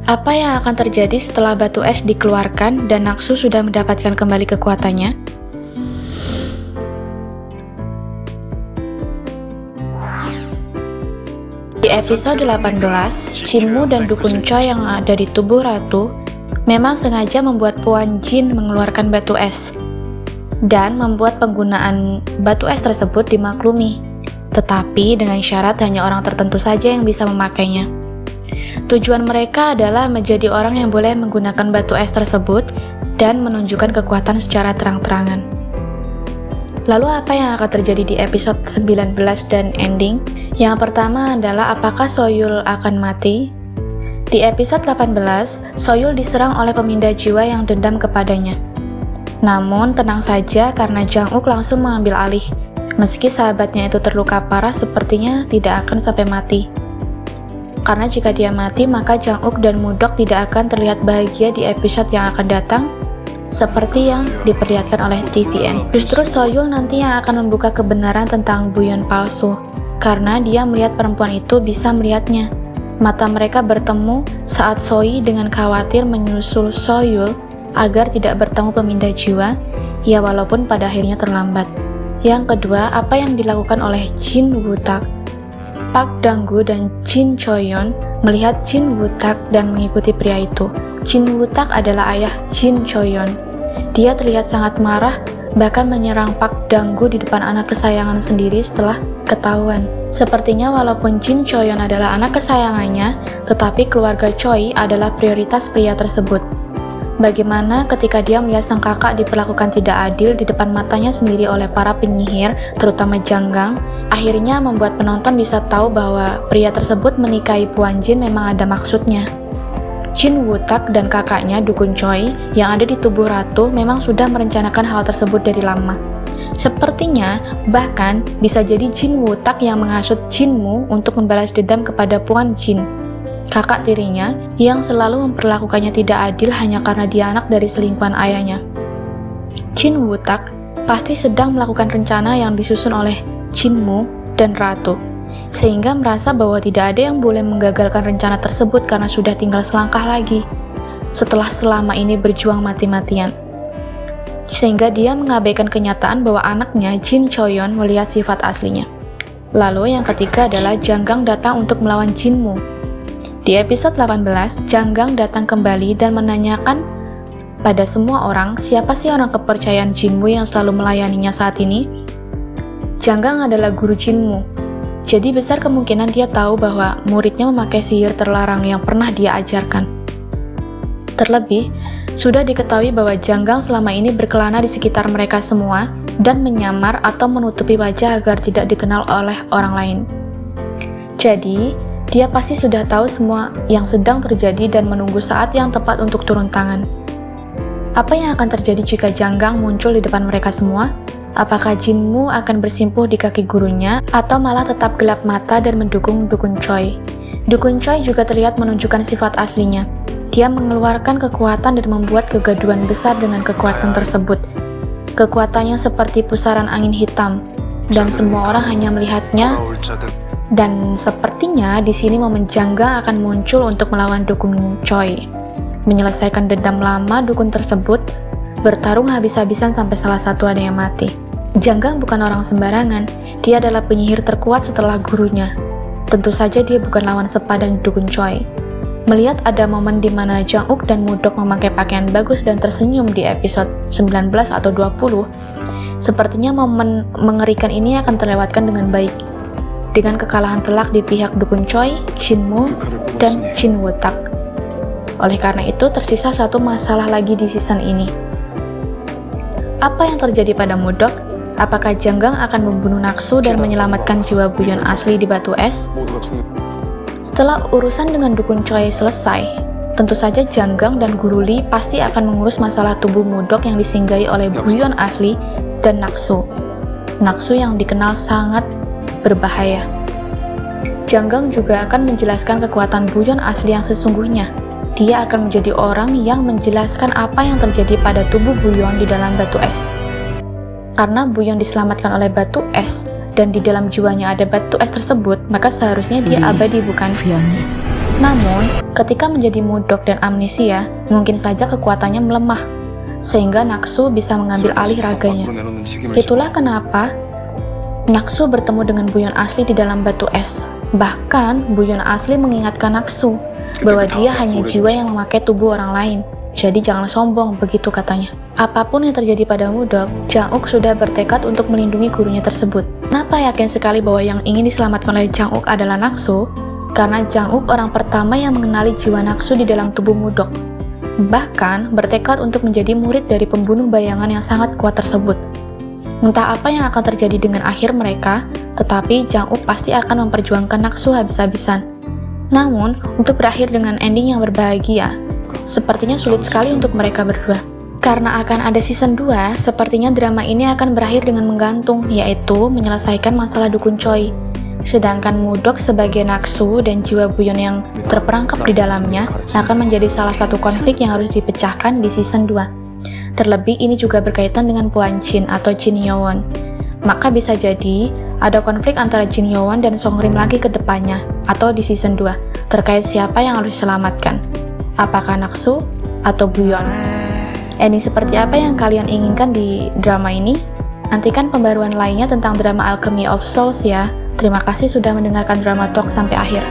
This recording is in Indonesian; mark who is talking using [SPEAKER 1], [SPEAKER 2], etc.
[SPEAKER 1] Apa yang akan terjadi setelah batu es dikeluarkan dan Naksu sudah mendapatkan kembali kekuatannya? Di episode 18, Jinmu dan Dukun Choi yang ada di tubuh Ratu memang sengaja membuat Puan Jin mengeluarkan batu es dan membuat penggunaan batu es tersebut dimaklumi, tetapi dengan syarat hanya orang tertentu saja yang bisa memakainya. Tujuan mereka adalah menjadi orang yang boleh menggunakan batu es tersebut dan menunjukkan kekuatan secara terang-terangan. Lalu apa yang akan terjadi di episode 19 dan ending? Yang pertama adalah apakah Soyul akan mati? Di episode 18, Soyul diserang oleh pemindah jiwa yang dendam kepadanya. Namun tenang saja karena Jang-uk langsung mengambil alih. Meski sahabatnya itu terluka parah, sepertinya tidak akan sampai mati. Karena jika dia mati, maka Jang-uk dan Mudok tidak akan terlihat bahagia di episode yang akan datang, seperti yang diperlihatkan oleh TVN. Justru Soyul nanti yang akan membuka kebenaran tentang Buyeon palsu, karena dia melihat perempuan itu bisa melihatnya. Mata mereka bertemu saat Soi dengan khawatir menyusul Soyul agar tidak bertemu pemindah jiwa, ya walaupun pada akhirnya terlambat. Yang kedua, apa yang dilakukan oleh Jin Woo-tak? Park Dang-gu dan Jin Choi-yeon melihat Jin Woo-tak dan mengikuti pria itu. Jin Woo-tak adalah ayah Jin Choi-yeon. Dia terlihat sangat marah, bahkan menyerang Park Dang-gu di depan anak kesayangan sendiri setelah ketahuan. Sepertinya walaupun Jin Choi-yeon adalah anak kesayangannya, tetapi keluarga Choi adalah prioritas pria tersebut. Bagaimana ketika dia melihat sang kakak diperlakukan tidak adil di depan matanya sendiri oleh para penyihir, terutama Janggang, akhirnya membuat penonton bisa tahu bahwa pria tersebut menikahi Puan Jin memang ada maksudnya. Jin Woo-tak dan kakaknya Dukun Choi yang ada di tubuh Ratu memang sudah merencanakan hal tersebut dari lama. Sepertinya, bahkan bisa jadi Jin Woo-tak yang menghasut Jinmu untuk membalas dendam kepada Puan Jin, kakak tirinya yang selalu memperlakukannya tidak adil hanya karena dia anak dari selingkuhan ayahnya. Jin Woo-tak pasti sedang melakukan rencana yang disusun oleh Jinmu dan Ratu, sehingga merasa bahwa tidak ada yang boleh menggagalkan rencana tersebut karena sudah tinggal selangkah lagi setelah selama ini berjuang mati-matian. Sehingga dia mengabaikan kenyataan bahwa anaknya Jin Choi-yeon melihat sifat aslinya. Lalu yang ketiga adalah Janggang datang untuk melawan Jinmu. Di episode 18, Janggang datang kembali dan menanyakan pada semua orang siapa sih orang kepercayaan Jinmu yang selalu melayaninya saat ini. Janggang adalah guru Jinmu, jadi besar kemungkinan dia tahu bahwa muridnya memakai sihir terlarang yang pernah dia ajarkan. Terlebih, sudah diketahui bahwa Janggang selama ini berkelana di sekitar mereka semua dan menyamar atau menutupi wajah agar tidak dikenal oleh orang lain. Jadi, dia pasti sudah tahu semua yang sedang terjadi dan menunggu saat yang tepat untuk turun tangan. Apa yang akan terjadi jika Janggang muncul di depan mereka semua? Apakah Jinmu akan bersimpuh di kaki gurunya atau malah tetap gelap mata dan mendukung Dukun Choi? Dukun Choi juga terlihat menunjukkan sifat aslinya. Dia mengeluarkan kekuatan dan membuat kegaduhan besar dengan kekuatan tersebut. Kekuatannya seperti pusaran angin hitam, dan semua orang hanya melihatnya. Dan sepertinya di sini momen Janggang akan muncul untuk melawan Dukun Choi, menyelesaikan dendam lama dukun tersebut, bertarung habis-habisan sampai salah satu ada yang mati. Janggang bukan orang sembarangan, dia adalah penyihir terkuat setelah gurunya. Tentu saja dia bukan lawan sepadan Dukun Choi. Melihat ada momen di mana Jang-uk dan Mudok memakai pakaian bagus dan tersenyum di episode 19 atau 20, sepertinya momen mengerikan ini akan terlewatkan dengan baik, dengan kekalahan telak di pihak Dukun Choi, Jinmu, dan Jin Woo-tak. Oleh karena itu, tersisa satu masalah lagi di season ini. Apa yang terjadi pada Mudok? Apakah Janggang akan membunuh Naksu dan menyelamatkan jiwa Buyeon asli di batu es? Setelah urusan dengan Dukun Choi selesai, tentu saja Janggang dan Guru Lee pasti akan mengurus masalah tubuh Mudok yang disinggahi oleh Buyeon asli dan Naksu. Naksu yang dikenal sangat berbahaya. Janggang juga akan menjelaskan kekuatan Buyeon asli yang sesungguhnya. Dia akan menjadi orang yang menjelaskan apa yang terjadi pada tubuh Buyeon di dalam batu es. Karena Buyeon diselamatkan oleh batu es dan di dalam jiwanya ada batu es tersebut, maka seharusnya dia abadi, bukan? Namun, Ketika menjadi mudok dan amnesia, mungkin saja kekuatannya melemah, sehingga Naksu bisa mengambil alih raganya. Itulah kenapa Naksu bertemu dengan Buyon asli di dalam batu es. Bahkan, Buyon asli mengingatkan Naksu bahwa dia hanya jiwa yang memakai tubuh orang lain. Jadi jangan sombong, begitu katanya. Apapun yang terjadi pada Mudok, Jang-uk sudah bertekad untuk melindungi gurunya tersebut. Kenapa yakin sekali bahwa yang ingin diselamatkan oleh Jang-uk adalah Naksu? Karena Jang-uk orang pertama yang mengenali jiwa Naksu di dalam tubuh Mudok. Bahkan, bertekad untuk menjadi murid dari pembunuh bayangan yang sangat kuat tersebut. Entah apa yang akan terjadi dengan akhir mereka, tetapi Jang-uk pasti akan memperjuangkan Naksu habis-habisan. Namun, untuk berakhir dengan ending yang berbahagia, sepertinya sulit sekali untuk mereka berdua. Karena akan ada season 2, sepertinya drama ini akan berakhir dengan menggantung, yaitu menyelesaikan masalah Dukun Choi. Sedangkan Mudok sebagai Naksu dan jiwa Buyon yang terperangkap di dalamnya akan menjadi salah satu konflik yang harus dipecahkan di season 2. Terlebih ini juga berkaitan dengan Puan Jin atau Jin Yowon. Maka bisa jadi ada konflik antara Jin Yowon dan Songrim lagi ke depannya atau di season 2 terkait siapa yang harus diselamatkan. Apakah Naksu atau Buyon? Ending seperti apa yang kalian inginkan di drama ini? Nantikan pembaruan lainnya tentang drama Alchemy of Souls ya. Terima kasih sudah mendengarkan Drama Talk sampai akhir.